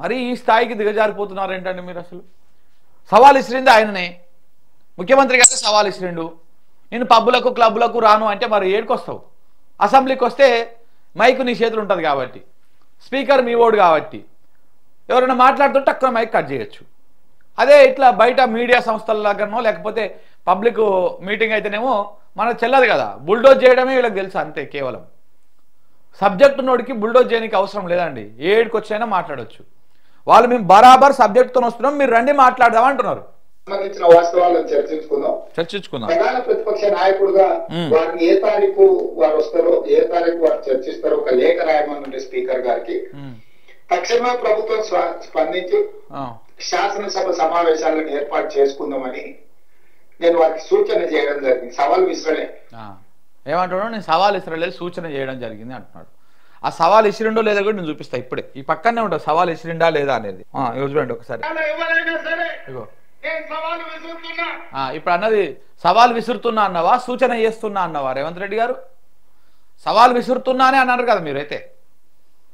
మరి ఈ స్థాయికి దిగజారిపోతున్నారు ఏంటండి మీరు? అసలు సవాల్ ఇసిరింది ఆయననే, ముఖ్యమంత్రి గారు సవాల్ ఇసిరిండు. నేను పబ్బులకు క్లబ్లకు రాను అంటే మరి ఏడుకొస్తావు? అసెంబ్లీకి వస్తే మైకు నీ చేతులు ఉంటుంది కాబట్టి, స్పీకర్ మీ ఓడు కాబట్టి ఎవరైనా మాట్లాడుతుంటే అక్కడ మైక్ కట్ చేయొచ్చు. అదే ఇట్లా బయట మీడియా సంస్థల దగ్గరనో లేకపోతే పబ్లిక్ మీటింగ్ అయితేనేమో మనకు చెల్లదు కదా, బుల్డోజ్ చేయడమే వీళ్ళకి తెలుసు అంతే. కేవలం సబ్జెక్ట్ నోడికి బుల్డోజ్ చేయడానికి అవసరం లేదండి, ఏడుకొచ్చైనా మాట్లాడవచ్చు. వాళ్ళు మేము బరాబర్ సబ్జెక్ట్తో వస్తున్నాం, మీరు రండి మాట్లాడదాం అంటున్నారు. సంబంధించిన వాస్తవాలను చర్చించుకుందాం. ప్రధాన ప్రతిపక్ష నాయకుడుగా వారిని ఏ తారీఖు వారు వస్తారో, ఏ తారీఖు వారు చర్చిస్తారో ఒక లేఖ రాయమని స్పీకర్ గారికి తక్షణమే ప్రభుత్వం స్పందించి శాసనసభ సమావేశాలను ఏర్పాటు చేసుకుందామని నేను వారికి సూచన చేయడం జరిగింది. సవాల్ విసరలే. ఏమంటున్నాడు? నేను సవాల్ ఇసరలేదు, సూచన చేయడం జరిగింది అంటున్నాడు. ఆ సవాల్ ఇసిరిండో లేదా కూడా నేను చూపిస్తా ఇప్పుడే. ఈ పక్కనే ఉంటుంది సవాల్ ఇసిరిండా లేదా అనేది. చూడండి ఒకసారి. ఇగో ఇప్పుడు అన్నది సవాల్ విసురుతున్నా అన్నవా, సూచన చేస్తున్నా అన్నవా రేవంత్ రెడ్డి గారు? సవాల్ విసురుతున్నా అని అన్నారు కదా మీరైతే,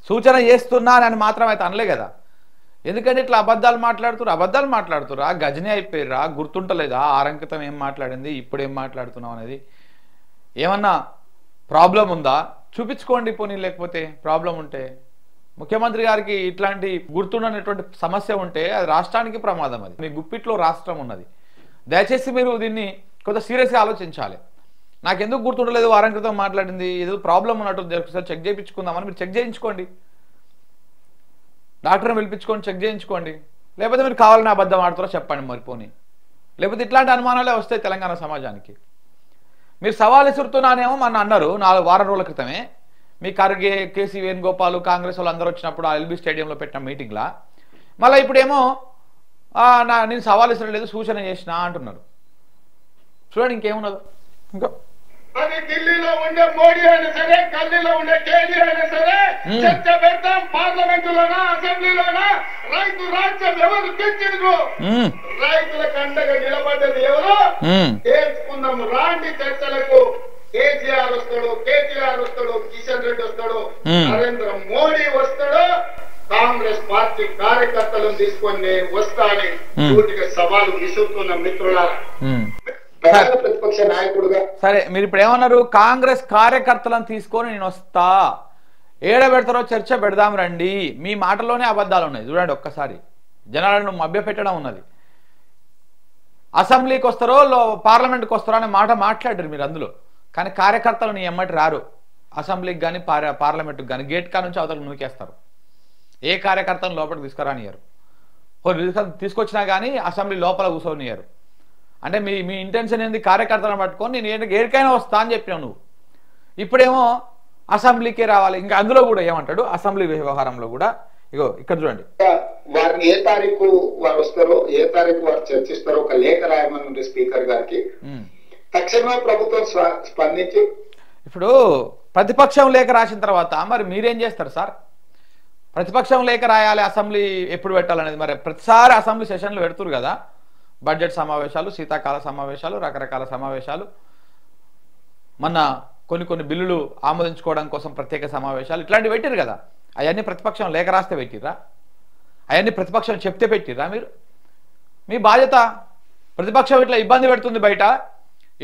సూచన చేస్తున్నా అని మాత్రం అయితే అనలే కదా. ఎందుకంటే ఇట్లా అబద్ధాలు మాట్లాడుతురా, గజని అయిపోయిరా, గుర్తుంటలేదా ఆరంకితం ఏం మాట్లాడింది, ఇప్పుడు ఏం మాట్లాడుతున్నావు అనేది? ఏమన్నా ప్రాబ్లం ఉందా చూపించుకోండి పోనీ, లేకపోతే ప్రాబ్లం ఉంటే. ముఖ్యమంత్రి గారికి ఇట్లాంటి గుర్తుండనటువంటి సమస్య ఉంటే అది రాష్ట్రానికి ప్రమాదం. అది మీ గుప్పిట్లో రాష్ట్రం ఉన్నది. దయచేసి మీరు దీన్ని కొంత సీరియస్గా ఆలోచించాలి. నాకెందుకు గుర్తుండలేదు, వారం క్రితం మాట్లాడింది, ఏదో ప్రాబ్లం ఉన్నట్టు ఒకసారి చెక్ చేయించుకుందామని మీరు చెక్ చేయించుకోండి, డాక్టర్ని పిలిపించుకొని చెక్ చేయించుకోండి. లేకపోతే మీరు కావాలని అబద్ధం ఆడుతారో చెప్పండి మరి పోనీ. లేకపోతే ఇట్లాంటి అనుమానాలే వస్తాయి తెలంగాణ సమాజానికి. మీరు సవాల్ విసురుతున్నానేమో మన అన్నారు 4 వారం రోజుల క్రితమే. మీ ఖర్గే, కేసీ వేణుగోపాల్, కాంగ్రెస్ వాళ్ళు అందరూ వచ్చినప్పుడు ఆ ఎల్బీ స్టేడియంలో పెట్టిన మీటింగ్లా మళ్ళీ ఇప్పుడేమో నేను సవాల్ విసరలేదు, సూచన చేసిన అంటున్నారు. చూడండి ఇంకేమున్నదో. ఇంకా అది ఢిల్లీలో ఉండే మోడీ అయినా సరే, గల్లీలో ఉండే కేజీ అయినా సరే చర్చ పెడతాం. పార్లమెంటులోనా, అసెంబ్లీలోనా రైతు రాజ్యం ఎవరు తెచ్చిండ్రు, రైతుల కండగా నిలబడ్డది ఎవరు తెలుసుకుందాం. రాండి చర్చలకు. కేసీఆర్ వస్తాడు, కేటీఆర్ వస్తాడు, కిషన్ రెడ్డి వస్తాడు, నరేంద్ర మోడీ వస్తాడు, కాంగ్రెస్ పార్టీ కార్యకర్తలను తీసుకొని వస్తానని పూర్తిగా సవాలు విసురుతున్న మిత్రులారా. ప్రతిపక్ష నాయకుడుగా సరే మీరు ఇప్పుడు ఏమన్నారు? కాంగ్రెస్ కార్యకర్తలను తీసుకొని నేను వస్తా, ఏడబెడతారో చర్చ పెడదాం రండి. మీ మాటలోనే అబద్ధాలు ఉన్నాయి. చూడండి ఒక్కసారి, జనాలను మభ్యపెట్టడం ఉన్నది. అసెంబ్లీకి వస్తారో పార్లమెంట్కి వస్తారో అనే మాట మాట్లాడారు మీరు అందులో. కానీ కార్యకర్తలు నీ ఎమ్మటి రారు. అసెంబ్లీకి కానీ పార్లమెంట్కి కానీ గేట్ కా నుంచి అవతలకు నూకేస్తారు. ఏ కార్యకర్తను లోపలికి తీసుకురానియరు. తీసుకొచ్చినా కానీ అసెంబ్లీ లోపల కూర్చోనియరు. అంటే మీ ఇంటెన్షన్ ఏంది? కార్యకర్తలను పట్టుకొని నేను ఏడికైనా వస్తా అని చెప్పినావు నువ్వు. ఇప్పుడేమో అసెంబ్లీకే రావాలి. ఇంకా అందులో కూడా ఏమంటాడు? అసెంబ్లీ వ్యవహారంలో కూడా ఇగో ఇక్కడ చూడండి. వారిని ఏ తారీఖు వారు వస్తారో, ఏ తారీఖు వారు చర్చిస్తారో ఒక లేఖ రాయమని స్పీకర్ గారికి తక్షణమే ప్రభుత్వం స్పందించి. ఇప్పుడు ప్రతిపక్షం లేఖ రాసిన తర్వాత మరి మీరేం చేస్తారు సార్? ప్రతిపక్షం లేఖ రాయాలి, అసెంబ్లీ ఎప్పుడు పెట్టాలనేది. మరి ప్రతిసారి అసెంబ్లీ సెషన్లు పెడుతురు కదా, బడ్జెట్ సమావేశాలు, శీతాకాల సమావేశాలు, రకరకాల సమావేశాలు, మొన్న కొన్ని బిల్లులు ఆమోదించుకోవడం కోసం ప్రత్యేక సమావేశాలు, ఇట్లాంటివి పెట్టిరు కదా. అవన్నీ ప్రతిపక్షం లేఖ రాస్తే పెట్టిర్రా? అవన్నీ ప్రతిపక్షం చెప్తే పెట్టిర్రా మీరు? మీ బాధ్యత. ప్రతిపక్షం ఇట్లా ఇబ్బంది పెడుతుంది, బయట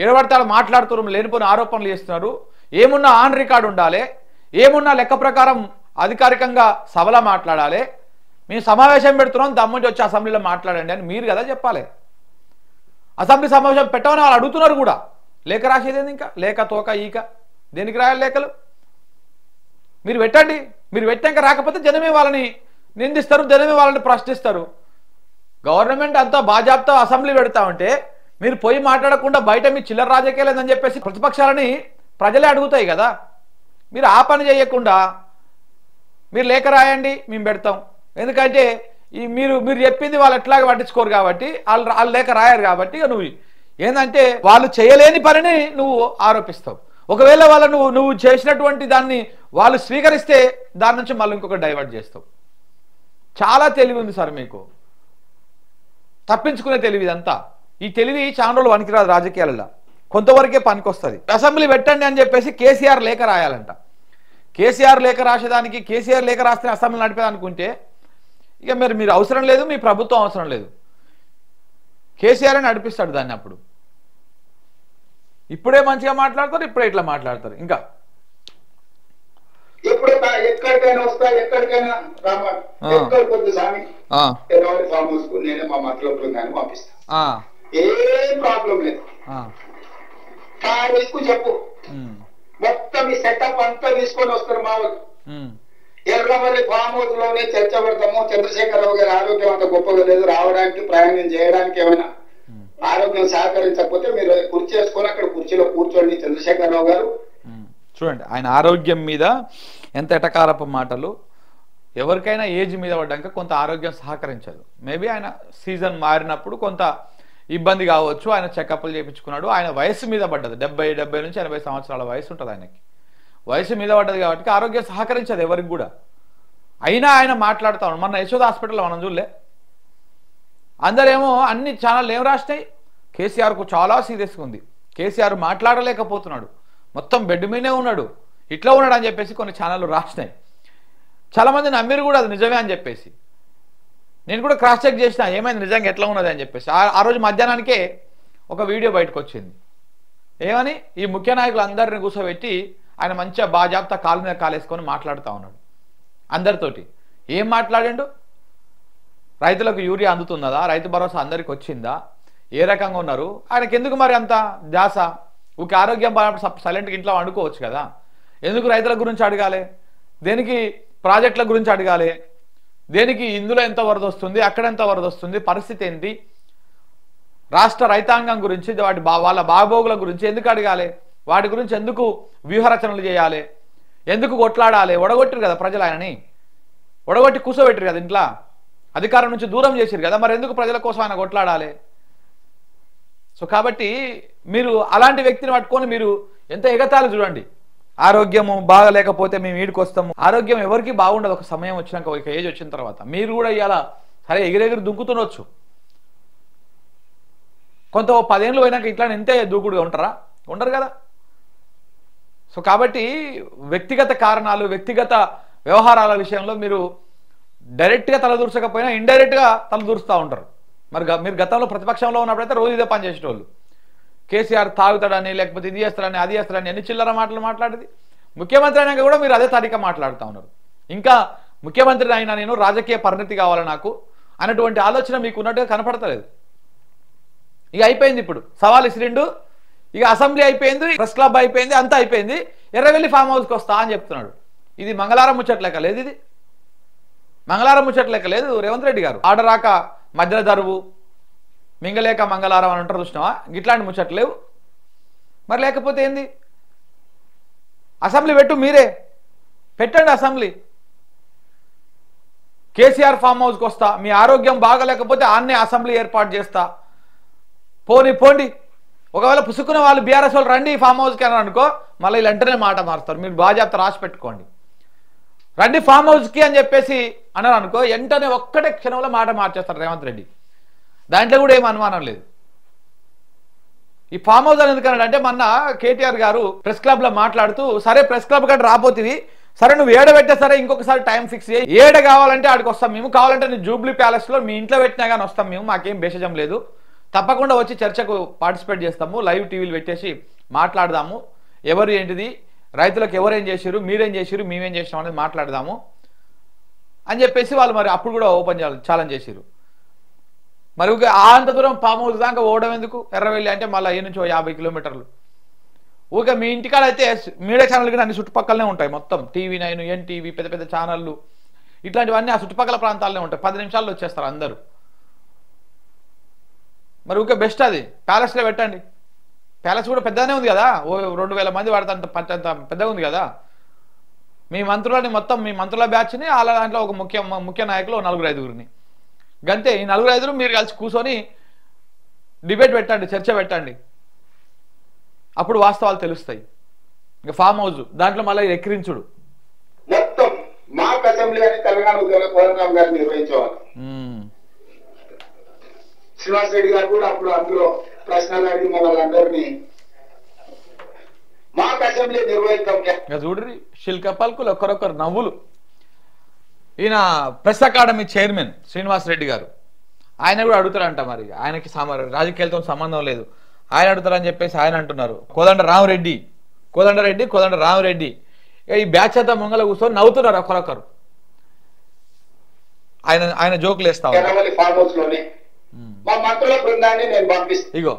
ఏడబడతాడు మాట్లాడుతున్నారు, లేనిపోయిన ఆరోపణలు చేస్తున్నారు. ఏమున్నా ఆన్ రికార్డు ఉండాలి, ఏమున్నా లెక్క ప్రకారం అధికారికంగా సభలో మాట్లాడాలి. మేము సమావేశం పెడుతున్నాం, దమ్ముంచి వచ్చి అసెంబ్లీలో మాట్లాడండి అని మీరు కదా చెప్పాలి. అసెంబ్లీ సమావేశం పెట్టమని వాళ్ళు అడుగుతున్నారు కూడా. లేఖ రాసేది ఇంకా లేఖ తోక ఈక దేనికి రాయాలి లేఖలు? మీరు పెట్టండి. మీరు పెట్టాక రాకపోతే జనమే వాళ్ళని నిందిస్తారు, జనమే వాళ్ళని ప్రశ్నిస్తారు. గవర్నమెంట్ అంతా బాజాబ్తా అసెంబ్లీ పెడతా ఉంటే మీరు పోయి మాట్లాడకుండా బయట మీ చిల్లర రాజకీయాలేదని చెప్పేసి ప్రతిపక్షాలని ప్రజలే అడుగుతాయి కదా. మీరు ఆ పని చేయకుండా మీరు లేఖ రాయండి, మేము పెడతాం. ఎందుకంటే మీరు చెప్పింది వాళ్ళు ఎట్లాగా పట్టించుకోరు కాబట్టి, వాళ్ళు లేఖ రాయరు కాబట్టి నువ్వు ఏంటంటే వాళ్ళు చేయలేని పనిని నువ్వు ఆరోపిస్తావు. ఒకవేళ వాళ్ళ నువ్వు చేసినటువంటి దాన్ని వాళ్ళు స్వీకరిస్తే దాని నుంచి మళ్ళీ ఇంకొక డైవర్ట్ చేస్తావు. చాలా తెలివి ఉంది సార్ మీకు, తప్పించుకునే తెలివి ఇదంతా. ఈ తెలివి చాలా రోజులు పనికిరాదు రాజకీయాలలో, కొంతవరకే పనికొస్తుంది. అసెంబ్లీ పెట్టండి అని చెప్పేసి కేసీఆర్ లేఖ రాయాలంట. కేసీఆర్ లేఖ రాసేదానికి, కేసీఆర్ లేఖ రాస్తే అసెంబ్లీ నడిపేదనుకుంటే ఇక మీరు అవసరం లేదు, మీ ప్రభుత్వం అవసరం లేదు, కేసీఆర్ నడిపిస్తాడు దాన్ని. అప్పుడు ఇప్పుడే మంచిగా మాట్లాడతారు, ఇప్పుడే ఇట్లా మాట్లాడతారు. ఇంకా ఇప్పుడు ఎక్కడికైనా వస్తా, ఎక్కడికైనా ఎక్కడికొద్దు స్వామి, ఫామ్ హౌస్ కు నేనే మా మతలో బృందాన్ని పంపిస్తా, ఏం ప్రాబ్లం లేదు. తారీఖు చెప్పు, మొత్తం ఈ సెటప్ అంతా తీసుకొని వస్తారు మా వాళ్ళు. ఎర్రవల్లి ఫామ్ హౌస్ లోనే చర్చ పెడతాము. చంద్రశేఖరరావు గారి ఆరోగ్యం అంత గొప్పగా లేదు, రావడానికి ప్రయాణం చేయడానికి ఏమైనా ఆరోగ్యం సహకరించకపోతే మీరు కుర్చీ వేసుకొని అక్కడ కుర్చీలో కూర్చోండి చంద్రశేఖరరావు గారు. చూడండి ఆయన ఆరోగ్యం మీద ఎంత ఎటకారపు మాటలు. ఎవరికైనా ఏజ్ మీద పడ్డాక కొంత ఆరోగ్యం సహకరించదు. మేబీ ఆయన సీజన్ మారినప్పుడు కొంత ఇబ్బంది కావచ్చు, ఆయన చెకప్లు చేయించుకున్నాడు. ఆయన వయసు మీద పడ్డది, 70 నుంచి 80 సంవత్సరాల వయసు ఉంటుంది ఆయనకి. వయసు మీద పడ్డది కాబట్టి ఆరోగ్యం సహకరించదు ఎవరికి కూడా. అయినా ఆయన మాట్లాడుతూ ఉన్నాడు. మన యశోద హాస్పిటల్లో మనం చూడలే, అందరేమో అన్ని ఛానళ్ళు ఏం రాసినాయి, కేసీఆర్కు చాలా సీరియస్గా ఉంది, కేసీఆర్ మాట్లాడలేకపోతున్నాడు, మొత్తం బెడ్ మీదే ఉన్నాడు, ఇట్లా ఉన్నాడు అని చెప్పేసి కొన్ని ఛానళ్ళు రాసినాయి. చాలామంది నమ్మిరు కూడా అది నిజమే అని చెప్పేసి. నేను కూడా క్రాస్ చెక్ చేసిన ఏమైంది నిజంగా ఎట్లా ఉన్నది అని చెప్పేసి. ఆ రోజు మధ్యాహ్నానికే ఒక వీడియో బయటకు వచ్చింది. ఏమని ఈ ముఖ్య నాయకులు అందరిని కూర్చోబెట్టి ఆయన మంచిగా బాజాబ్తా కాలు మీద కాలేసుకొని మాట్లాడుతూ ఉన్నాడు అందరితోటి. ఏం మాట్లాడిండు? రైతులకు యూరియా అందుతున్నదా, రైతు భరోసా అందరికి వచ్చిందా, ఏ రకంగా ఉన్నారు, ఆయనకి ఎందుకు మరి అంత ధ్యాస? ఊరికి ఆరోగ్యం బాగున్నప్పుడు సైలెంట్గా ఇంట్లో వండుకోవచ్చు కదా, ఎందుకు రైతుల గురించి అడగాలి, దేనికి ప్రాజెక్టుల గురించి అడగాలి, దేనికి ఇందులో ఎంత వరద వస్తుంది, అక్కడ ఎంత వరద వస్తుంది, పరిస్థితి ఏంటి, రాష్ట్ర రైతాంగం గురించి వాళ్ళ బాగోగుల గురించి ఎందుకు అడగాలి, వాటి గురించి ఎందుకు వ్యూహరచనలు చేయాలి, ఎందుకు కొట్లాడాలి? ఒడగొట్టారు కదా ప్రజలు, ఆయనని ఒడగొట్టి కూర్చోబెట్టారు కదా ఇంట్లో, అధికారం నుంచి దూరం చేశారు కదా, మరి ఎందుకు ప్రజల కోసం ఆయన కొట్లాడాలి? సో కాబట్టి మీరు అలాంటి వ్యక్తిని పట్టుకొని మీరు ఎంత ఎగతాలు చూడండి. ఆరోగ్యము బాగలేకపోతే మేము వీడికి వస్తాము. ఆరోగ్యం ఎవరికి బాగుండదు ఒక సమయం వచ్చినాక, ఒక ఏజ్ వచ్చిన తర్వాత. మీరు కూడా ఇవాళ సరే ఎగిరెగిరి దుంకుతుండొచ్చు, కొంత 10 ఏళ్ళు పోయినాక ఇట్లా ఇంతే దూకుడుగా ఉంటారా? ఉండరు కదా. సో కాబట్టి వ్యక్తిగత కారణాలు, వ్యక్తిగత వ్యవహారాల విషయంలో మీరు డైరెక్ట్గా తలదూర్చకపోయినా ఇండైరెక్ట్గా తలదూరుస్తూ ఉంటారు. మరి మీరు గతంలో ప్రతిపక్షంలో ఉన్నప్పుడైతే రోజు ఇదే పని చేసేటోళ్ళు. కేసీఆర్ తాగుతాడని, లేకపోతే ఇది చేస్తాడని, అది చేస్తాడని ఎన్ని చిల్లర మాటలు మాట్లాడేది. ముఖ్యమంత్రి అయినాక కూడా మీరు అదే తారీఖు మాట్లాడుతూ ఉన్నారు. ఇంకా ముఖ్యమంత్రిని అయినా నేను రాజకీయ పరిణతి కావాలి నాకు అన్నటువంటి ఆలోచన మీకు ఉన్నట్టుగా కనపడతలేదు. ఇక అయిపోయింది, ఇప్పుడు సవాల్ ఇసిరిండు, ఇక అసెంబ్లీ అయిపోయింది, ప్రెస్ క్లబ్ అయిపోయింది, అంతా అయిపోయింది, ఎర్రవెల్లి ఫామ్ హౌస్కి వస్తా అని చెప్తున్నాడు. ఇది మంగళవారం ముచ్చట్లేక లేదు, ఇది మంగళవారం ముచ్చట్లేక లేదు. రేవంత్ రెడ్డి గారు ఆడ రాక మధ్యలో దరువు, మింగలేక మంగళవారం అని అంటారు చూసినావా, ఇట్లాంటి ముచ్చట్లేవు. మరి లేకపోతే ఏంది? అసెంబ్లీ పెట్టు, మీరే పెట్టండి అసెంబ్లీ. కేసీఆర్ ఫామ్ హౌస్కి వస్తా, మీ ఆరోగ్యం బాగలేకపోతే ఆన్నే అసెంబ్లీ ఏర్పాటు చేస్తా, పోండి. ఒకవేళ పుసుకున్న వాళ్ళు బీఆర్ఎస్ వాళ్ళు రండి ఫామ్ హౌస్కి అని అనుకో, మళ్ళీ వెంటనే మాట మారుస్తారు. మీరు బాజాబ్తా రాసి పెట్టుకోండి, రండి ఫామ్ హౌస్కి అని చెప్పేసి అన్నారు అనుకో, వెంటనే ఒక్కటే క్షణంలో మాట మార్చేస్తారు రేవంత్ రెడ్డి. దాంట్లో కూడా ఏం అనుమానం లేదు. ఈ ఫామ్ హౌస్ అని ఎందుకన్నాడు అంటే, మొన్న కేటీఆర్ గారు ప్రెస్ క్లబ్లో మాట్లాడుతూ, సరే ప్రెస్ క్లబ్ కంటే రాబోతుంది, సరే నువ్వు ఏడ పెట్టే, సరే ఇంకొకసారి టైం ఫిక్స్ చేయి, ఏడ కావాలంటే ఆడికి వస్తాం మేము, కావాలంటే నీ జూబ్లీ ప్యాలెస్లో మీ ఇంట్లో పెట్టినా కానీ వస్తాం మేము, మాకేం భేషజం లేదు, తప్పకుండా వచ్చి చర్చకు పార్టిసిపేట్ చేస్తాము, లైవ్ టీవీలు పెట్టేసి మాట్లాడదాము, ఎవరు ఏంటిది, రైతులకు ఎవరేం చేశారు, మీరేం చేశారు, మేమేం చేసినాం అనేది మాట్లాడదాము అని చెప్పేసి వాళ్ళు మరి అప్పుడు కూడా ఓపెన్ ఛాలెంజ్ చేశారు. మరి అంత దూరం ఫామ్ హౌస్ దాకా పోవడం ఎందుకు? ఎర్రవెల్లి అంటే మళ్ళీ ఈ నుంచి 50 కిలోమీటర్లు. ఊకే మీ ఇంటికాడ అయితే మీడియా ఛానల్ కూడా అన్ని చుట్టుపక్కలనే ఉంటాయి, మొత్తం TV9, NTV, పెద్ద పెద్ద ఛానళ్ళు ఇట్లాంటివన్నీ ఆ చుట్టుపక్కల ప్రాంతాలనే ఉంటాయి. 10 నిమిషాల్లో వచ్చేస్తారు అందరూ. మరి ఊకే బెస్ట్ అది ప్యాలెస్లో పెట్టండి. ప్యాలెస్ కూడా పెద్దగానే ఉంది కదా, 2000 మంది పడతంత పెద్దగా ఉంది కదా. మీ మంత్రులని మొత్తం మీ మంత్రుల బ్యాచ్ని అలా దాంట్లో ఒక ముఖ్య నాయకులు 4-5 గంతే. ఈ 4-5 మీరు కలిసి కూర్చొని డిబేట్ పెట్టండి, చర్చ పెట్టండి, అప్పుడు వాస్తవాలు తెలుస్తాయి. ఇంకా ఫామ్ హౌస్ దాంట్లో మళ్ళీ ఎక్కిరించుడు మొత్తం మాక్ అసెంబ్లీ అని తెలంగాణ కోదండరామ్ గారు నిర్వహించేవారు. శ్రీనివాస్ రెడ్డి గారు కూడా అప్పుడు అందులో ప్రశ్నలు అడిగి వాళ్ళందరినీ మాక్ అసెంబ్లీ నిర్వహిస్తాం. చూడ్రి శిల్క పలుకులు ఒకరొకరు నవ్వులు. ఈయన press academy chairman Srinivas Reddy గారు, ఆయన కూడా అడుగుతారంట, మరి ఆయనకి రాజకీయాలతో సంబంధం లేదు, ఆయన అడుగుతారని చెప్పేసి ఆయన అంటున్నారు. కోదండ రామరెడ్డి ఈ బ్యాచ్ అంతా ముంగల కూర్చొని నవ్వుతున్నారు ఒకరొకరు. ఆయన జోకులు వేస్తా ఇగో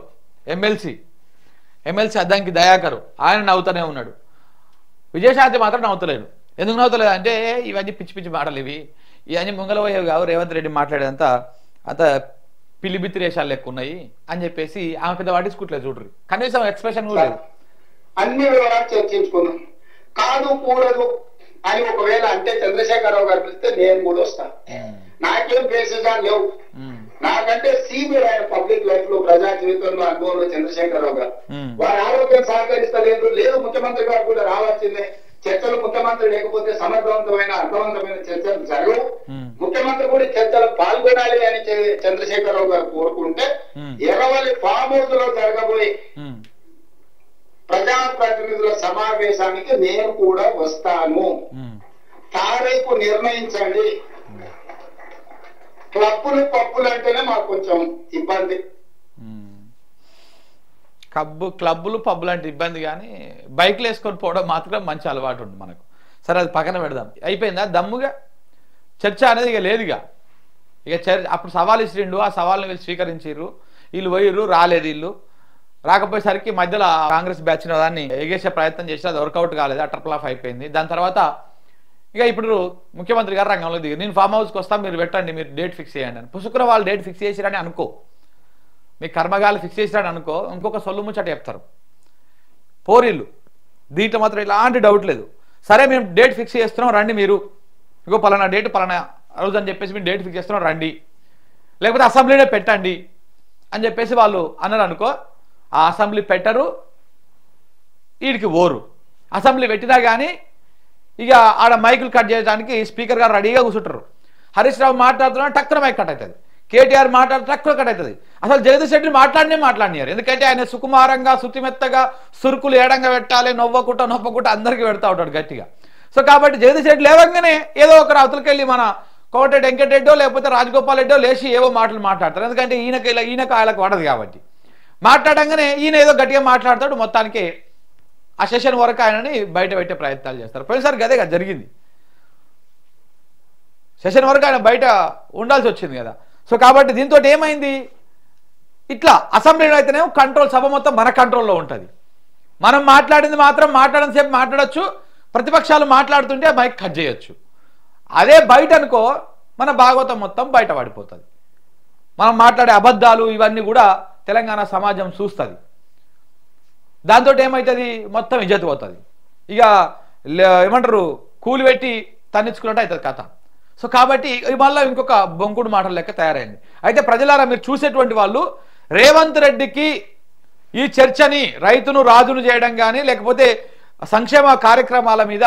ఎమ్మెల్సీ అద్దంకి దయాకరు ఆయన నవ్వుతూనే ఉన్నాడు. విజయశాంతి మాత్రం నవ్వుతలేడు. ఎందుకు నవ్వుతలేదు అంటే ఇవన్నీ పిచ్చి పిచ్చి మాటలు, ఇవన్నీ ముంగల పోయేవి కావు, రేవంత్ రెడ్డి మాట్లాడేదంతా అంత పిలిబిత్తిరేషాలు లెక్క ఉన్నాయి అని చెప్పేసి ఆమె పెద్ద పట్టించుకుంటలేదు. చూడ్రి, కనీసం ఎక్స్ప్రెషన్ కూడా లేదు. అన్ని వివరాలు చర్చించుకున్నాం. కాదు కూడదు అని ఒకవేళ అంటే చంద్రశేఖరరావు గారు పిలిస్తే నేను కూడా వస్తాను. నాకేం బేసిజాలు లేవు. నాకంటే సీనియర్ ఆయన పబ్లిక్ లైఫ్ లో ప్రజా జీవితంలో అనుభవంలో చంద్రశేఖరరావు గారు. వారి ఆరోగ్యం సహకరిస్తలేదు, లేదు ముఖ్యమంత్రి గారు కూడా రావాల్సిందే. చర్చలు ముఖ్యమంత్రి లేకపోతే సమర్థవంతమైన అర్థవంతమైన చర్చలు జరగవు. ముఖ్యమంత్రి కూడా చర్చలు పాల్గొనాలి అని చంద్రశేఖరరావు గారు కోరుకుంటే ఎర్రవల్లి ఫామ్ హౌస్ లో జరగబోయే ప్రజాప్రతినిధుల సమావేశానికి నేను కూడా వస్తాను. తారీఖు నిర్ణయించండి. పప్పులు అంటేనే మాకు కొంచెం ఇబ్బంది. క్లబ్బులు పబ్బులు అంటే ఇబ్బంది, కానీ బైక్లు వేసుకొని పోవడం మాత్రం మంచి అలవాటు ఉంది మనకు. సరే, అది పక్కన పెడదాం. అయిపోయిందా దమ్ముగా చర్చ అనేది? ఇక లేదుగా. ఇక అప్పుడు సవాల్ ఇచ్చిండు, ఆ సవాల్ని వీళ్ళు స్వీకరించారు. వీళ్ళు పోయిర్రు, రాలేదు. వీళ్ళు రాకపోయేసరికి మధ్యలో కాంగ్రెస్ బ్యాచ్ దాన్ని ఎగేసే ప్రయత్నం చేసి అది వర్కౌట్ కాలేదు, ట్రిపుల్ ఆఫ్ అయిపోయింది. దాని తర్వాత ఇక ఇప్పుడు ముఖ్యమంత్రి గారు రంగంలో దిగి నేను ఫామ్ హౌస్కి వస్తాను, మీరు పెట్టండి, మీరు డేట్ ఫిక్స్ చేయండి అని. పుసుకున్న వాళ్ళు డేట్ ఫిక్స్ చేసిరని అనుకో, మీ కర్మగాలు ఫిక్స్ చేసిరని అనుకో, ఇంకొక సొల్లు ముచ్చట చెప్తారు పోరీళ్ళు. దీంట్లో మాత్రం ఎలాంటి డౌట్ లేదు. సరే, మేము డేట్ ఫిక్స్ చేస్తున్నాం, రండి మీరు, ఇంకో పలానా డేట్ పలానా రోజు అని చెప్పేసి మేము డేట్ ఫిక్స్ చేస్తున్నాం, రండి, లేకపోతే అసెంబ్లీనే పెట్టండి అని చెప్పేసి వాళ్ళు అన్నారు అనుకో. ఆ అసెంబ్లీ పెట్టరు, వీడికి ఓరు. అసెంబ్లీ పెట్టినా కానీ ఇక ఆడ మైకులు కట్ చేయడానికి స్పీకర్ గారు రెడీగా కూర్చుంటారు. హరీష్ రావు మాట్లాడుతున్నా టక్కున మైక్ కట్ అవుతుంది, కేటీఆర్ మాట్లాడుతూ టక్కున కట్ అవుతుంది. అసలు జగదీష్ రెడ్డి మాట్లాడినారు, ఎందుకంటే ఆయన సుకుమారంగా శుతిమెత్తగా సురుకులు ఏడంగా పెట్టాలి, నొవ్వకుండా అందరికీ పెడతా ఉంటాడు గట్టిగా. సో కాబట్టి జగదీష్ రెడ్డి లేవంగానే ఏదో ఒక అవతలకెళ్ళి మన కోమటిరెడ్డి వెంకటరెడ్డో లేకపోతే రాజగోపాల్ రెడ్డో లేచి ఏవో మాటలు మాట్లాడతారు, ఎందుకంటే ఈయనకు ఆయనకు పడదు కాబట్టి. మాట్లాడంగానే ఈయన ఏదో గట్టిగా మాట్లాడతాడు, మొత్తానికి ఆ సెషన్ వరకు ఆయనని బయట పెట్టే ప్రయత్నాలు చేస్తారు. పోయినసారి గదే కదా జరిగింది, సెషన్ వరకు ఆయన బయట ఉండాల్సి వచ్చింది కదా. సో కాబట్టి దీంతో ఏమైంది, ఇట్లా అసెంబ్లీలో అయితేనేమో కంట్రోల్, సభ మొత్తం మన కంట్రోల్లో ఉంటుంది. మనం మాట్లాడింది మాత్రం మాట్లాడడం మాట్లాడచ్చు, ప్రతిపక్షాలు మాట్లాడుతుంటే మైక్ కట్ చేయొచ్చు. అదే బయట అనుకో, మన భాగవతం మొత్తం బయట పడిపోతుంది. మనం మాట్లాడే అబద్ధాలు ఇవన్నీ కూడా తెలంగాణ సమాజం చూస్తుంది. దాంతో ఏమవుతుంది, మొత్తం ఇజ్జత్ పోతుంది. ఇక ఏమంటారు, కూలి పెట్టి తన్నించుకున్నట్టు అవుతుంది కథ. సో కాబట్టి మళ్ళీ ఇంకొక బొంకుడు మాటల లెక్క తయారైంది. అయితే ప్రజలారా, మీరు చూసేటువంటి వాళ్ళు రేవంత్ రెడ్డికి ఈ చర్చని రైతును రాజును చేయడం కానీ లేకపోతే సంక్షేమ కార్యక్రమాల మీద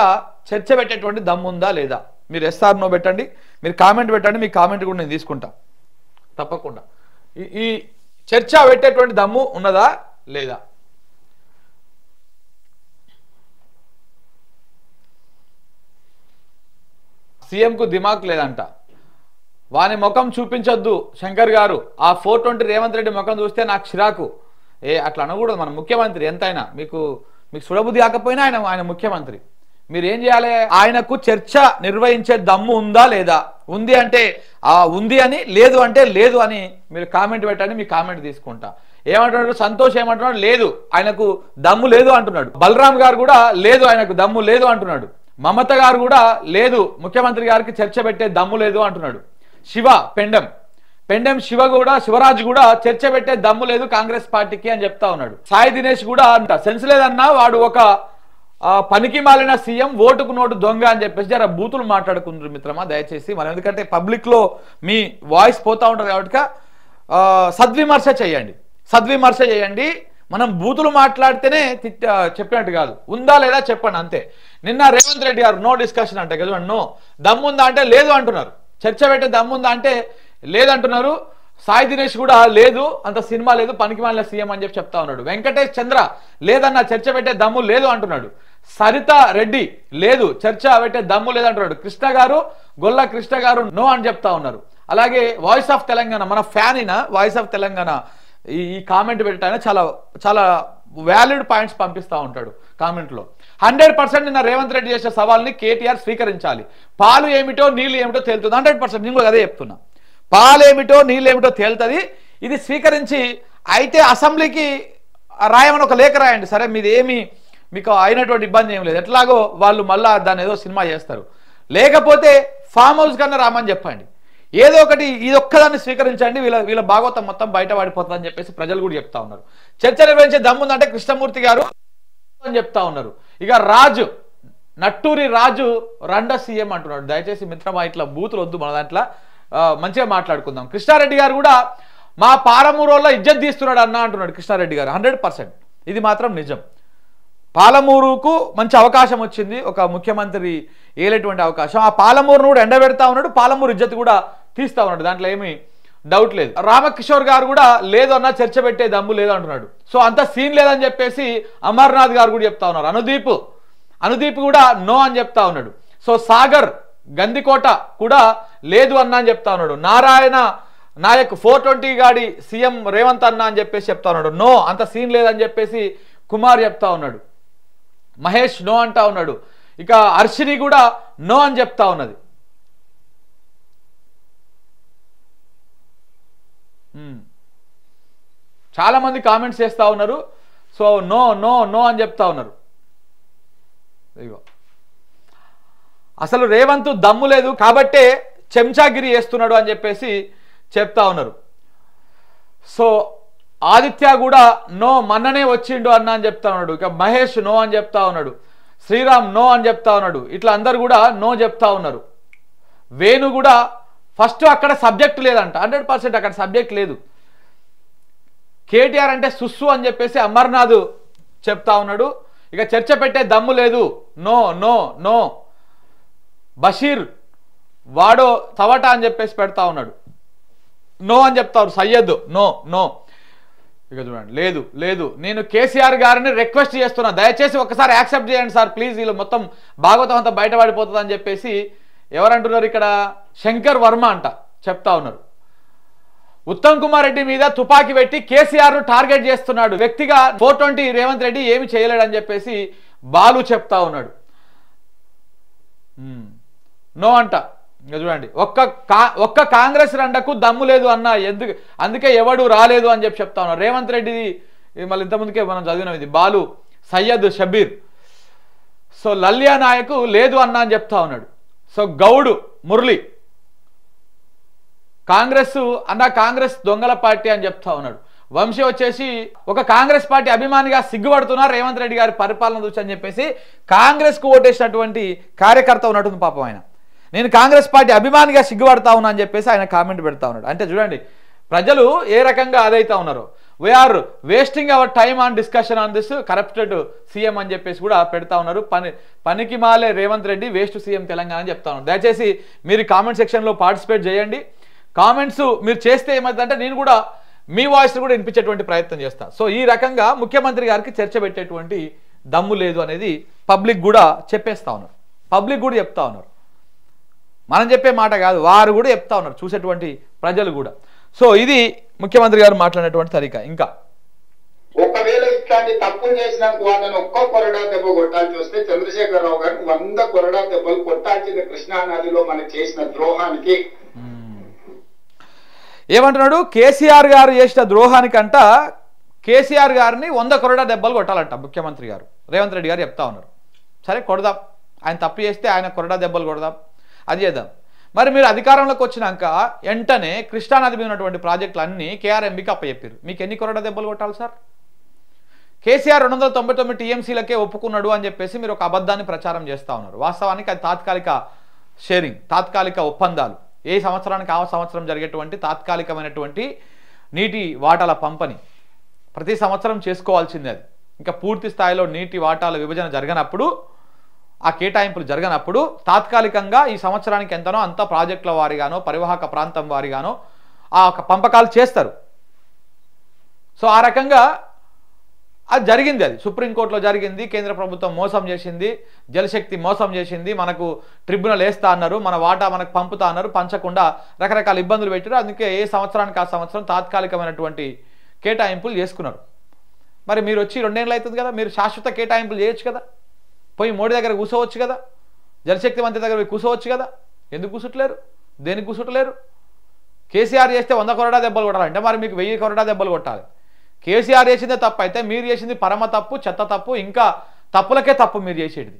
చర్చ పెట్టేటువంటి దమ్ముందా లేదా? మీరు ఎస్ఆర్ నో పెట్టండి, మీరు కామెంట్ పెట్టండి, మీ కామెంట్ కూడా నేను తీసుకుంటా తప్పకుండా. ఈ చర్చ పెట్టేటువంటి దమ్ము ఉన్నదా లేదా? సీఎంకు దిమాక్ లేదంట, వాని ముఖం చూపించొద్దు శంకర్ గారు. ఆ 420 రేవంత్ రెడ్డి ముఖం చూస్తే నాకు చిరాకు. అట్లా అనకూడదు. మన ముఖ్యమంత్రి ఎంతైనా మీకు సుడబుద్ధి కాకపోయినా ఆయన ముఖ్యమంత్రి. మీరు ఏం చేయాలి, ఆయనకు చర్చ నిర్వహించే దమ్ము ఉందా లేదా? ఉంది అంటే ఉంది అని, లేదు అంటే లేదు అని మీరు కామెంట్ పెట్టండి, మీ కామెంట్ తీసుకుంటా. ఏమంటున్నాడు సంతోష్, ఏమంటున్నాడు లేదు ఆయనకు దమ్ము లేదు అంటున్నాడు. బలరాం గారు కూడా లేదు ఆయనకు దమ్ము లేదు అంటున్నాడు. మమత గారు కూడా లేదు, ముఖ్యమంత్రి గారికి చర్చ పెట్టే దమ్ము లేదు అంటున్నాడు. శివ పెండెం శివరాజు కూడా చర్చ పెట్టే దమ్ము లేదు కాంగ్రెస్ పార్టీకి అని చెప్తా ఉన్నాడు. సాయి దినేష్ కూడా అంట సెన్స్ లేదన్నా, వాడు ఒక పనికి మాలిన సీఎం, ఓటుకు నోటు దొంగ అని చెప్పేసి జర బూతులు మాట్లాడుకుంటారు మిత్రమా దయచేసి. మనం ఎందుకంటే పబ్లిక్ లో మీ వాయిస్ పోతా ఉంటుంది కాబట్టి సద్విమర్శ చేయండి. మనం బూతులు మాట్లాడితేనే చెప్పినట్టు కాదు, ఉందా లేదా చెప్పండి అంతే. నిన్న రేవంత్ రెడ్డి గారు నో డిస్కషన్ అంటే కదా, నో దమ్ముందా అంటే లేదు అంటున్నారు. చర్చ పెట్టే దమ్ముందా అంటే లేదంటున్నారు. సాయి దినేష్ కూడా లేదు, అంత సినిమా లేదు, పనికి మాలిన సీఎం అని చెప్తా ఉన్నాడు. వెంకటేష్ చంద్ర లేదన్న చర్చ పెట్టే దమ్ము లేదు అంటున్నాడు. సరిత రెడ్డి లేదు, చర్చ పెట్టే దమ్ము లేదంటున్నాడు. కృష్ణ గారు, గొల్ల కృష్ణ గారు నో అని చెప్తా ఉన్నారు. అలాగే వాయిస్ ఆఫ్ తెలంగాణ, మన ఫ్యాన్ అయిన వాయిస్ ఆఫ్ తెలంగాణ ఈ కామెంట్ పెట్టాయన చాలా చాలా వ్యాలిడ్ పాయింట్స్ పంపిస్తూ ఉంటాడు కామెంట్లో. 100% నిన్న రేవంత్ రెడ్డి చేసిన సవాల్ని కేటీఆర్ స్వీకరించాలి. పాలు ఏమిటో నీళ్ళు ఏమిటో తేలుతుంది. 100% నేను కూడా అదే చెప్తున్నా. పాలు ఏమిటో నీళ్ళు ఏమిటో తేలుతుంది. ఇది స్వీకరించి అయితే అసెంబ్లీకి రాయమని ఒక లేఖ రాయండి. సరే, మీది ఏమి మీకు అయినటువంటి ఇబ్బంది ఏం లేదు, ఎట్లాగో వాళ్ళు మళ్ళా దాన్ని ఏదో సినిమా చేస్తారు. లేకపోతే ఫామ్ హౌస్ కన్నా రామని చెప్పండి. ఏదో ఒకటి ఇది ఒక్కదాన్ని స్వీకరించండి, వీళ్ళ భాగవతం మొత్తం బయట పడిపోతుంది అని చెప్పేసి ప్రజలు కూడా చెప్తా ఉన్నారు. చర్చ నిర్వహించే దమ్ముందంటే కృష్ణమూర్తి గారు అని చెప్తా ఉన్నారు. ఇక రాజు, నట్టూరి రాజు రండ సీఎం అంటున్నాడు. దయచేసి మిత్రమా ఇట్లా బూతులు వద్దు, మన దాంట్లో మంచిగా మాట్లాడుకుందాం. కృష్ణారెడ్డి గారు కూడా మా పాలమూరులో ఇజ్జత్ తీస్తున్నాడు అన్న అంటున్నాడు కృష్ణారెడ్డి గారు. 100% ఇది మాత్రం నిజం. పాలమూరుకు మంచి అవకాశం వచ్చింది, ఒక ముఖ్యమంత్రి ఏలేటువంటి అవకాశం. ఆ పాలమూరును కూడా ఎండబెడతా ఉన్నాడు, పాలమూరు ఇజ్జత్ కూడా తీస్తా ఉన్నాడు, దాంట్లో ఏమీ డౌట్ లేదు. రామకిషోర్ గారు కూడా లేదు అన్న, చర్చ పెట్టే దమ్ము లేదు అంటున్నాడు. సో అంత సీన్ లేదని చెప్పేసి అమర్నాథ్ గారు కూడా చెప్తా ఉన్నారు. అనుదీప్ కూడా నో అని చెప్తా ఉన్నాడు. సో సాగర్ గందికోట కూడా లేదు అన్న అని చెప్తా ఉన్నాడు. నారాయణ నాయక్ 420 గాడి సీఎం రేవంత్ అన్న అని చెప్పేసి చెప్తా ఉన్నాడు. నో, అంత సీన్ లేదని చెప్పేసి కుమార్ చెప్తా ఉన్నాడు. మహేష్ నో అంటా ఉన్నాడు. ఇక హర్షిని కూడా నో అని చెప్తా ఉన్నది. చాలా మంది కామెంట్స్ చేస్తూ ఉన్నారు. సో నో నో నో అని చెప్తా ఉన్నారు. ఇగో అసలు రేవంత్ దమ్ము లేదు కాబట్టే చెంచాగిరి చేస్తున్నాడు అని చెప్పేసి చెప్తా ఉన్నారు. సో ఆదిత్య కూడా నో, మన్ననే వచ్చిండు అన్న అని చెప్తా ఉన్నాడు. ఇక మహేష్ నో అని చెప్తా ఉన్నాడు. శ్రీరామ్ నో అని చెప్తా ఉన్నాడు. ఇట్లా అందరు కూడా నో చెప్తా ఉన్నారు. వేణు కూడా ఫస్ట్ అక్కడ సబ్జెక్ట్ లేదంట, 100% అక్కడ సబ్జెక్ట్ లేదు. కేటీఆర్ అంటే సుస్సు అని చెప్పేసి అమర్నాథ్ చెప్తా ఉన్నాడు. ఇక చర్చ పెట్టే దమ్ము లేదు, నో నో నో. బషీర్ వాడో తవట అని చెప్పేసి పెడతా ఉన్నాడు. నో అని చెప్తారు. Syed no no. ఇక చూడండి, లేదు లేదు, నేను కేసీఆర్ గారిని రిక్వెస్ట్ చేస్తున్నా, దయచేసి ఒకసారి యాక్సెప్ట్ చేయండి సార్ ప్లీజ్, వీళ్ళు మొత్తం భాగవతం అంతా బయటపడిపోతుంది అని చెప్పేసి ఎవరంటున్నారు ఇక్కడ? శంకర్ వర్మ అంట చెప్తా ఉన్నారు. ఉత్తమ్ కుమార్ రెడ్డి మీద తుపాకీ పెట్టి కేసీఆర్ ను టార్గెట్ చేస్తున్నాడు వ్యక్తిగా 420 రేవంత్ రెడ్డి ఏమి చేయలేడని చెప్పేసి బాలు చెప్తా ఉన్నాడు. నో అంట. ఇంకా చూడండి, ఒక్క కాంగ్రెస్ రండకు దమ్ము లేదు అన్న, అందుకే ఎవడు రాలేదు అని చెప్పి చెప్తా ఉన్నారు. రేవంత్ రెడ్డిది మళ్ళీ ఇంతకుముందుకే మనం చదివినాం ఇది. బాలు, సయ్యద్ షబీర్, సో లల్యా నాయకు లేదు అన్న అని చెప్తా ఉన్నాడు. సో గౌడు మురళి కాంగ్రెస్ అన్న, కాంగ్రెస్ దొంగల పార్టీ అని చెప్తా ఉన్నాడు. వంశీ వచ్చేసి ఒక కాంగ్రెస్ పార్టీ అభిమానిగా సిగ్గుపడుతున్నారు రేవంత్ రెడ్డి గారి పరిపాలన చూసి అని చెప్పేసి కాంగ్రెస్కు ఓటేసినటువంటి కార్యకర్త ఉన్నట్టుంది పాపం ఆయన. నేను కాంగ్రెస్ పార్టీ అభిమానిగా సిగ్గుపడతా ఉన్నా అని చెప్పేసి ఆయన కామెంట్ పెడతా ఉన్నాడు. అంటే చూడండి ప్రజలు ఏ రకంగా అదైతా ఉన్నారో. We're wasting our time on discussion on this corrupted CM అని చెప్పేసి కూడా పెడతా ఉన్నారు. పనికి మాలే రేవంత్ రెడ్డి, వేస్ట్ సీఎం తెలంగాణ అని చెప్తా ఉన్నారు. దయచేసి మీరు కామెంట్ సెక్షన్లో పార్టిసిపేట్ చేయండి. కామెంట్స్ మీరు చేస్తే ఏమైందంటే నేను కూడా మీ వాయిస్ కూడా వినిపించేటువంటి ప్రయత్నం చేస్తాను. సో ఈ రకంగా ముఖ్యమంత్రి గారికి చర్చ పెట్టేటువంటి దమ్ము లేదు అనేది పబ్లిక్ కూడా చెప్పేస్తా ఉన్నారు. పబ్లిక్ కూడా చెప్తా ఉన్నారు, మనం చెప్పే మాట కాదు, వారు కూడా చెప్తా ఉన్నారు, చూసేటువంటి ప్రజలు కూడా. సో ఇది ముఖ్యమంత్రి గారు మాట్లాడినటువంటి తరీకా. ఇంకా ఒకవేళ ఇట్లాంటి తప్పులు చేసినందుకు వాళ్ళని ఒక్క కొరడా దెబ్బ కొట్టాల్సి వస్తే చంద్రశేఖరరావు గారు 100 కొరడా దెబ్బలు కొట్టాల్సిన కృష్ణానదిలో మనకు చేసిన ద్రోహానికి. ఏమంటున్నాడు? కేసీఆర్ గారు చేసిన ద్రోహానికంట కేసీఆర్ గారిని 100 కొరడా దెబ్బలు కొట్టాలంట ముఖ్యమంత్రి గారు. రేవంత్ రెడ్డి గారు చెప్తా ఉన్నారు. సరే కొడదాం, ఆయన తప్పు చేస్తే ఆయన కొరడా దెబ్బలు కొడదాం, అది చేద్దాం. మరి మీరు అధికారంలోకి వచ్చినాక వెంటనే కృష్ణానది మీద ఉన్నటువంటి ప్రాజెక్టులు అన్నీ కేఆర్ఎంబీకి అప్పచెప్పారు. మీకు ఎన్ని కొరడా దెబ్బలు కొట్టాలి సార్? కేసీఆర్ 299 టీఎంసీలకే ఒప్పుకున్నాడు అని చెప్పేసి మీరు ఒక అబద్ధాన్ని ప్రచారం చేస్తూ ఉన్నారు. వాస్తవానికి అది తాత్కాలిక షేరింగ్, తాత్కాలిక ఒప్పందాలు. ఏ సంవత్సరానికి ఆ సంవత్సరం జరిగేటువంటి తాత్కాలికమైనటువంటి నీటి వాటాల పంపిణీ ప్రతి సంవత్సరం చేసుకోవాల్సిందే. అది ఇంకా పూర్తి స్థాయిలో నీటి వాటాల విభజన జరగనప్పుడు, ఆ కేటాయింపులు జరగనప్పుడు తాత్కాలికంగా ఈ సంవత్సరానికి ఎంతనో అంత ప్రాజెక్టుల వారిగానో పరివాహక ప్రాంతం వారిగానో ఆ పంపకాలు చేస్తారు. సో ఆ రకంగా అది జరిగింది, అది సుప్రీంకోర్టులో జరిగింది. కేంద్ర ప్రభుత్వం మోసం చేసింది, జలశక్తి మోసం చేసింది, మనకు ట్రిబ్యునల్ వేస్తా అన్నారు, మన వాటా మనకు పంపుతా అన్నారు, పంచకుండా రకరకాల ఇబ్బందులు పెట్టారు. అందుకే ఏ సంవత్సరానికి ఆ సంవత్సరం తాత్కాలికమైనటువంటి కేటాయింపులు చేసుకున్నారు. మరి మీరు వచ్చి 2 ఏళ్ళు అవుతుంది కదా, మీరు శాశ్వత కేటాయింపులు చేయొచ్చు కదా, పోయి మోడీ దగ్గర కూర్చోవచ్చు కదా, జలశక్తి మంత్రి దగ్గర పోయి కూర్చోవచ్చు కదా. ఎందుకు కూర్చుంటలేరు, దేనికి కూర్చుంటలేరు? కేసీఆర్ చేస్తే 100 కొరడా దెబ్బలు కొట్టాలంటే మరి మీకు 1000 కొరడా దెబ్బలు కొట్టాలి. కేసీఆర్ చేసిందే తప్పు అయితే మీరు చేసింది పరమ తప్పు, చెత్త తప్పు, ఇంకా తప్పులకే తప్పు మీరు చేసేది.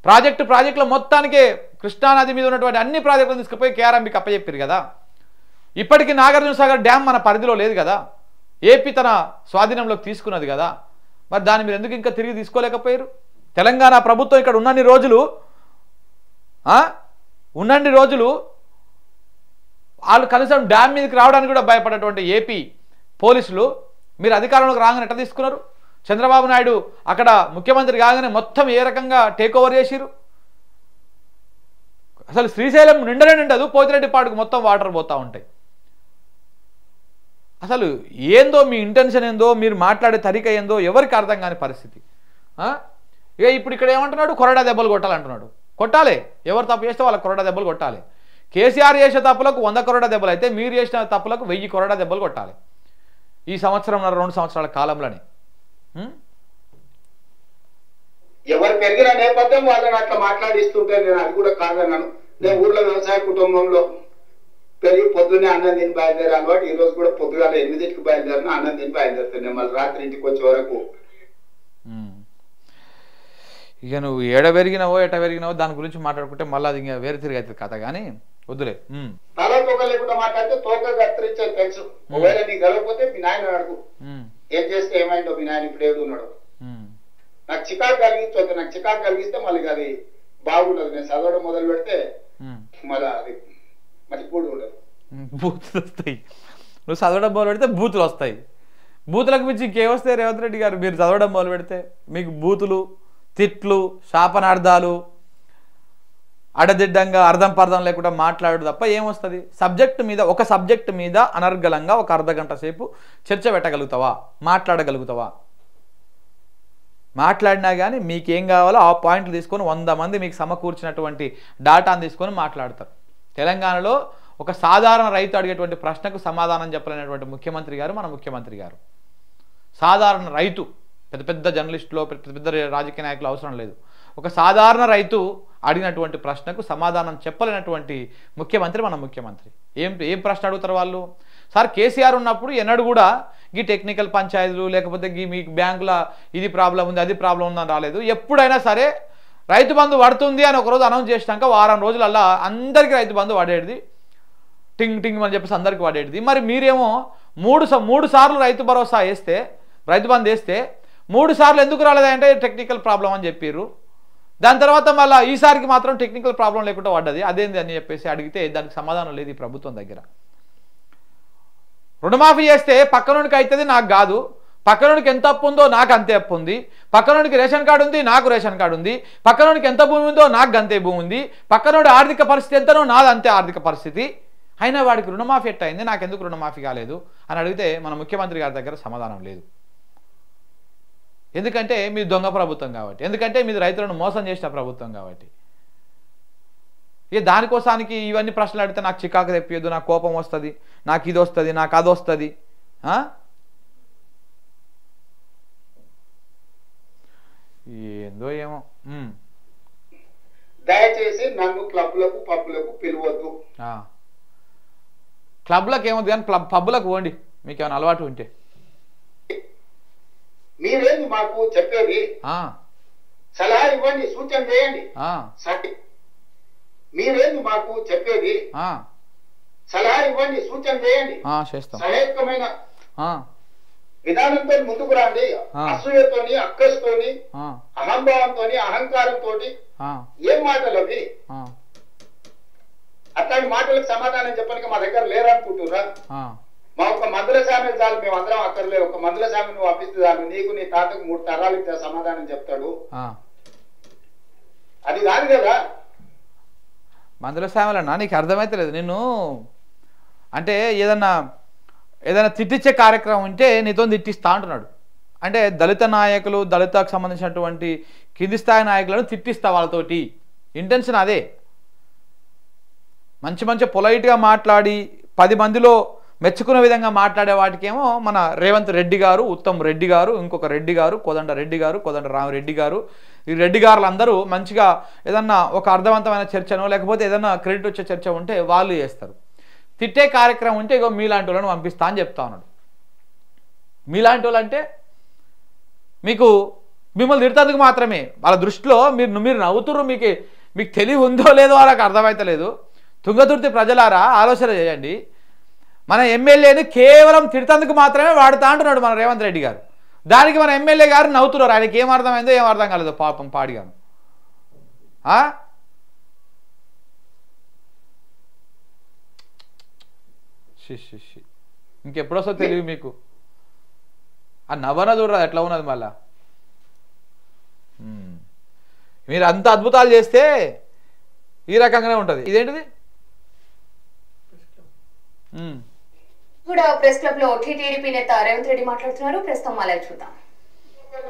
ప్రాజెక్టులో మొత్తానికే కృష్ణానది మీద ఉన్నటువంటి అన్ని ప్రాజెక్టులను తీసుకుపోయి కేఆర్ఎంబీకి అప్పచెప్పారు కదా. ఇప్పటికీ నాగార్జునసాగర్ డ్యామ్ మన పరిధిలో లేదు కదా, ఏపీ తన స్వాధీనంలోకి తీసుకున్నది కదా. మరి దాన్ని మీరు ఎందుకు ఇంకా తిరిగి తీసుకోలేకపోయారు? తెలంగాణ ప్రభుత్వం ఇక్కడ ఉన్నన్ని రోజులు వాళ్ళు కనీసం డ్యామ్ మీదకి రావడానికి కూడా భయపడేటువంటి ఏపీ పోలీసులు మీరు అధికారంలోకి రాగానే ఎట్లా తీసుకున్నారు? చంద్రబాబు నాయుడు అక్కడ ముఖ్యమంత్రి కాగానే మొత్తం ఏ రకంగా టేక్ ఓవర్ చేసిరు? అసలు శ్రీశైలం నిండదు, పోతిరెడ్డిపాడుకు మొత్తం వాటర్ పోతూ ఉంటాయి. అసలు ఏందో మీ ఇంటెన్షన్ ఏందో, మీరు మాట్లాడే తరిక ఏందో ఎవరికి అర్థం కాని పరిస్థితి. ఇక ఇప్పుడు ఇక్కడ ఏమంటున్నాడు, కొరడా దెబ్బలు కొట్టాలంటున్నాడు. కొట్టాలి, ఎవరు తప్పు చేస్తే వాళ్ళకి కొరడా దెబ్బలు కొట్టాలి. కేసీఆర్ చేసే తప్పులకు 100 కొరడా దెబ్బలు అయితే మీరు చేసిన తప్పులకు 1000 కొరడా దెబ్బలు కొట్టాలి ఈ సంవత్సరం 2 సంవత్సరాల కాలంలోనే. ఎవరు పెరిగిన నేపథ్యం వాళ్ళని అట్లా మాట్లాడిస్తుంటే నేను అది కూడా కాదన్నాను. నేను ఊర్లో వ్యవసాయ కుటుంబంలో పెరిగి పొద్దున్నే అన్నం తిని బయలుదేరే అలవాటు. ఈ రోజు కూడా పొద్దుగాల 8కి బయలుదేరిన అన్నం తిని బయలుదేరుతాను, మళ్ళీ రాత్రి ఇంటికి వచ్చే వరకు. ఇక నువ్వు ఎట పెరిగినావో దాని గురించి మాట్లాడుకుంటే మళ్ళీ అది ఇంకా వేరే తిరిగి అవుతుంది కథ, కానీ వద్దులే. తల తోక లేకుండా మాట్లాడితే తోక కత్తిరించే తెలుసు. ఒకవేళ నీకు గెలవకపోతే మీ నాయన అడుగు, ఏం చేస్తే ఏమైందో మీ నాయన ఇప్పుడు ఏడు ఉన్నాడు. నాకు చికాకు కలిగిస్తే మళ్ళీ అది బాగుండదు. నేను చదవడం మొదలు పెడితే మళ్ళీ అది మర్చిపోడు ఉండదు. బూతులు వస్తాయి, నువ్వు చదవడం మొదలు పెడితే బూతులు వస్తాయి. బూతులకు మించి ఇంకేమొస్తాయి రేవంత్ రెడ్డి గారు? మీరు చదవడం మొదలు పెడితే మీకు బూతులు, తిట్లు, శాపనార్థాలు, అడదిడ్డంగా అర్థం పర్థం లేకుండా మాట్లాడు తప్ప ఏమొస్తుంది? ఒక సబ్జెక్టు మీద అనర్గళంగా ఒక అర్ధగంట సేపు చర్చ పెట్టగలుగుతావా, మాట్లాడగలుగుతావా? మాట్లాడినా కానీ మీకేం కావాలో ఆ పాయింట్లు తీసుకొని 100 మంది మీకు సమకూర్చినటువంటి డాటాను తీసుకొని మాట్లాడతారు. తెలంగాణలో ఒక సాధారణ రైతు అడిగేటువంటి ప్రశ్నకు సమాధానం చెప్పలేనటువంటి ముఖ్యమంత్రి గారు మన ముఖ్యమంత్రి గారు. సాధారణ రైతు, పెద్ద జర్నలిస్టులో పెద్ద రాజకీయ నాయకులు అవసరం లేదు. ఒక సాధారణ రైతు అడిగినటువంటి ప్రశ్నకు సమాధానం చెప్పలేనటువంటి ముఖ్యమంత్రి మన ముఖ్యమంత్రి. ఏం ప్రశ్న అడుగుతారు వాళ్ళు? సార్ కేసీఆర్ ఉన్నప్పుడు ఎన్నడూ కూడా ఈ టెక్నికల్ పంచాయతీలు లేకపోతే మీకు బ్యాంకుల ఇది ప్రాబ్లం ఉంది అది ప్రాబ్లం ఉందని రాలేదు. ఎప్పుడైనా సరే రైతు బంధు పడుతుంది అని ఒకరోజు అనౌన్స్ చేసినాక వారం రోజులల్లా అందరికీ రైతు బంధు పడేది, టింగ్ టింగ్ అని చెప్పేసి అందరికీ పడేది. మరి మీరేమో మూడు సార్లు రైతు భరోసా వేస్తే, రైతు బంధు వేస్తే 3 సార్లు ఎందుకు రాలేదంటే టెక్నికల్ ప్రాబ్లం అని చెప్పారు. దాని తర్వాత మళ్ళీ ఈసారికి మాత్రం టెక్నికల్ ప్రాబ్లం లేకుండా పడ్డది, అదేంది అని చెప్పేసి అడిగితే దానికి సమాధానం లేదు ఈ ప్రభుత్వం దగ్గర. రుణమాఫీ చేస్తే పక్కనోడికి అవుతుంది, నాకు కాదు. పక్కనోడికి ఎంత అప్పు ఉందో నాకు అంతే అప్పు ఉంది. పక్కనోడికి రేషన్ కార్డు ఉంది, నాకు రేషన్ కార్డు ఉంది. పక్కనోడికి ఎంత భూమి ఉందో నాకు అంతే భూమి ఉంది. పక్కనోడి ఆర్థిక పరిస్థితి ఎంతనో నాది అంతే ఆర్థిక పరిస్థితి. అయినా వాడికి రుణమాఫీ ఎట్ట అయింది, నాకెందుకు రుణమాఫీ కాలేదు అని అడిగితే మన ముఖ్యమంత్రి గారి దగ్గర సమాధానం లేదు. ఎందుకంటే మీది దొంగ ప్రభుత్వం కాబట్టి, ఎందుకంటే మీది రైతులను మోసం చేసిన ప్రభుత్వం కాబట్టి. ఇక దానికోసానికి ఇవన్నీ ప్రశ్నలు అడిగితే నాకు చికాకు తెప్పియద్దు, నాకు కోపం వస్తుంది, నాకు ఇది వస్తుంది, నాకు అది వస్తుంది. ఏందో ఏమో. దయచేసి నన్ను క్లబ్లకు పబ్బులకు పిలవద్దు. క్లబ్లకు ఏమవుతుంది కానీ పబ్బులకు పోండి, మీకు ఏమైనా అలవాటు ఉంటే. మీరేంది మాకు చెప్పేది? సలహా ఇవ్వండి, సూచన చేయండి. మీరేంది మాకు చెప్పేది? సలహా ఇవ్వండి, సూచన చేయండి. సహేతుకమైన విధానంతో ముందుకు రండి. అసూయతోని, అక్కస్తోని, అహంభావంతో, అహంకారంతో ఏం మాటలు అవి? అట్లాంటి మాటలకు సమాధానం చెప్పడానికి మా దగ్గర లేరనుకుంటురా? మా ఒక మందుల సామె చాలు, మేము అందరం అక్కర్లేదు. ఒక మందుల సామె నువ్వు పంపిస్తే చాలు, నీకు నీ తాతకు 3 తరాలకు సమాధానం చెప్తాడు. అది కాదు కదా మందుల సామెలన్నా. నీకు అర్థమైతే లేదు. నిన్ను అంటే ఏదన్నా తిట్టించే కార్యక్రమం ఉంటే నీతో తిట్టిస్తా అంటున్నాడు. అంటే దళిత నాయకులు, దళితకు సంబంధించినటువంటి కింది స్థాయి నాయకులను తిట్టిస్తా వాళ్ళతోటి. ఇంటెన్షన్ అదే. మంచి మంచి పొలైట్గా మాట్లాడి 10 మందిలో మెచ్చుకునే విధంగా మాట్లాడే వాటికేమో మన రేవంత్ రెడ్డి గారు, ఉత్తమ్ రెడ్డి గారు, ఇంకొక రెడ్డి గారు, కోదండ రెడ్డి గారు, కోదండ రామరెడ్డి గారు, ఈ రెడ్డి గారులందరూ మంచిగా ఏదన్నా ఒక అర్థవంతమైన చర్చనో లేకపోతే ఏదన్నా క్రెడిట్ వచ్చే చర్చ ఉంటే వాళ్ళు చేస్తారు. తిట్టే కార్యక్రమం ఉంటే ఇగో మీలాంటి వాళ్ళని పంపిస్తా అని చెప్తా ఉన్నాడు. మీలాంటి వాళ్ళు అంటే మీకు మిమ్మల్ని తిడతందుకు మాత్రమే. వాళ్ళ దృష్టిలో మీరు నవ్వుతుర్రు, మీకు తెలివి ఉందో లేదో వాళ్ళకి అర్థమవుతలేదు. తుంగతుర్తి ప్రజలారా ఆలోచన చేయండి. మన ఎమ్మెల్యేని కేవలం తిడతందుకు మాత్రమే వాడుతా అంటున్నాడు మన రేవంత్ రెడ్డి గారు. దానికి మన ఎమ్మెల్యే గారు నవ్వుతున్నారు. ఆయనకి ఏం అర్థమైందో ఏం అర్థం కాలేదు పాపం పాడిగాను. ఇంకెప్పుడొస్తో తెలివి మీకు. ఆ నవ్వన చూడరా ఎట్లా ఉన్నది మళ్ళా. మీరు అంత అద్భుతాలు చేస్తే ఈ రకంగానే ఉంటుంది. ఇదేంటిది కూడా ప్రెస్ క్లబ్ లో టీడీపీ నేత రేవంత్ రెడ్డి మాట్లాడుతున్నారు. ప్రస్తుతం లైవ్ చూద్దాం.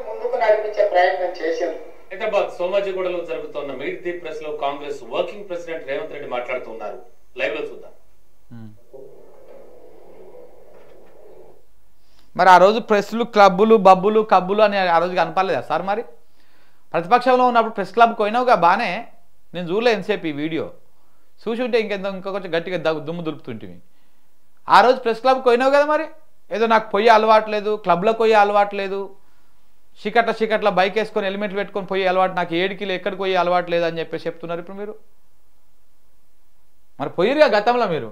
ముందుకు నడిపించే ప్రయత్నం చేశారు. హైదరాబాద్ సోమాజిగూడలో జరుగుతున్న మీట్ ది ప్రెస్ లో కాంగ్రెస్ వర్కింగ్ ప్రెసిడెంట్ రేవంత్ రెడ్డి మాట్లాడుతున్నారు. లైవ్ లో చూద్దాం. మరి ఆ రోజు ప్రెస్లు, క్లబ్బులు, బబ్బులు, కబ్బులు అని ఆ రోజు కనపడలేదా సార్? మరి ప్రతిపక్షంలో ఉన్నప్పుడు ప్రెస్ క్లబ్కి పోయినావుగా బాగానే. నేను చూడలే ఎంతసేపు ఈ వీడియో. చూసి ఉంటే ఇంకా కొంచెం గట్టిగా దుమ్ము దులుపుతుంటివి. ఆ రోజు ప్రెస్ క్లబ్కి పోయినావు కదా. మరి ఏదో నాకు పొయ్యి అలవాట్లేదు, క్లబ్లోకి పోయి అలవాట్లేదు, చీకట్ల బైక్ వేసుకొని హెల్మెట్లు పెట్టుకొని పోయి అలవాటు, నాకు 7 కిలో ఎక్కడికి పోయి అలవాట్లేదు అని చెప్పేసి చెప్తున్నారు ఇప్పుడు మీరు. మరి పోయిరుగా గతంలో, మీరు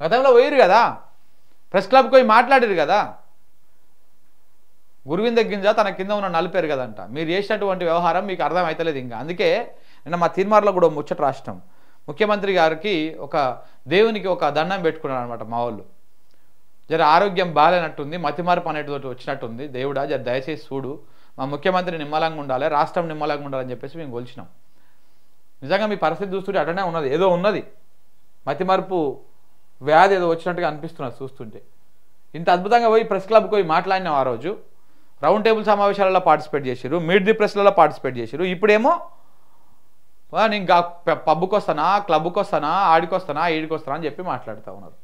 గతంలో పోయిరు కదా, ప్రెస్ క్లబ్కి పోయి మాట్లాడారు కదా. గురువింద గింజ తన కింద ఉన్న నలిపారు కదంట. మీరు చేసినటువంటి వ్యవహారం మీకు అర్థం అవుతలేదు ఇంకా. అందుకే నిన్న మా తీర్మార్లో కూడా ముచ్చట రాష్ట్రం ముఖ్యమంత్రి గారికి ఒక దేవునికి ఒక దండం పెట్టుకున్నారు అనమాట మా వాళ్ళు. జర ఆరోగ్యం బాగాలేనట్టుంది, మతిమార్పు అనేటితోటి వచ్చినట్టుంది, దేవుడా జర దయచేసి చూడు, మా ముఖ్యమంత్రి నిమ్మలంగా ఉండాలి, రాష్ట్రం నిమ్మలంగా ఉండాలని చెప్పేసి మేము కొలిచినాం. నిజంగా మీ పరిస్థితి చూస్తుంటే అటనే ఉన్నది, ఏదో ఉన్నది, మతిమార్పు వ్యాధి ఏదో వచ్చినట్టుగా అనిపిస్తున్నది చూస్తుంటే. ఇంత అద్భుతంగా పోయి ప్రెస్ క్లబ్కి పోయి మాట్లాడినాం. ఆ రోజు రౌండ్ టేబుల్ సమావేశాలలో పార్టిసిపేట్ చేశారు, మీట్ ది ప్రెస్లలో పార్టిసిపేట్ చేశారు. ఇప్పుడేమో నేను పబ్కి వస్తానా, క్లబ్కి వస్తానా, ఆడికి వస్తానా, ఈడికి వస్తానా అని చెప్పి మాట్లాడుతూ ఉన్నారు.